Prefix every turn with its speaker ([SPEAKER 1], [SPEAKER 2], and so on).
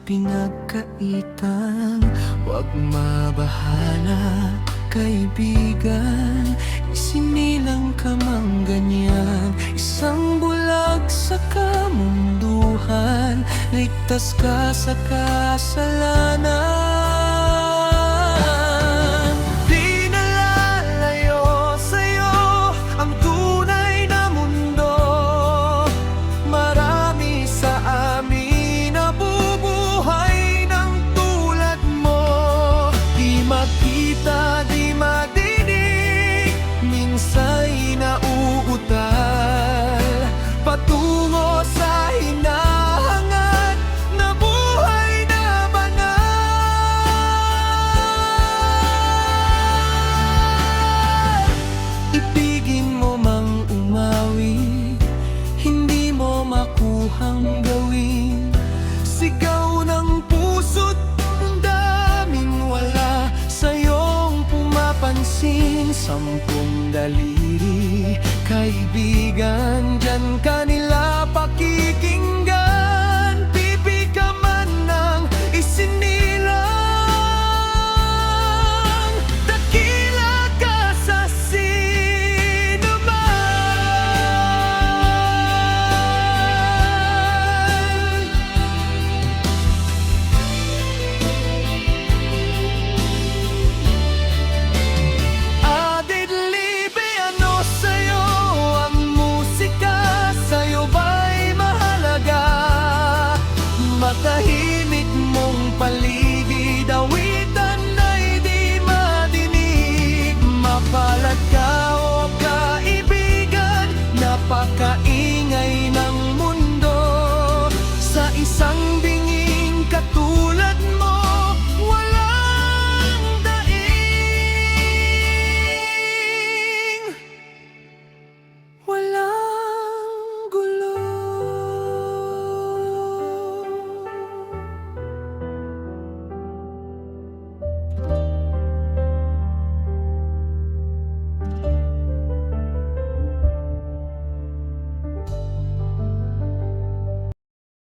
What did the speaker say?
[SPEAKER 1] pinagkaitan. Huwag mabahala, kaibigan, isinilang ka mang ganyan. Isang bulag sa kamunduhan, ligtas ka sa kasalanan. Di nalalayo sa'yo ang tunay na mundo. Marami sa amin nabubuhay ng tulad mo. Di makita, di madinig, minsa'y nauutal patungo sa hinahangad na buhay na banal. Ibigin mo mang umawi, hindi mo makuhang gawin. Sigaw ng puso't daming wala sa'yong pumapansin. Sampung daliri, kaibigan, dyan ka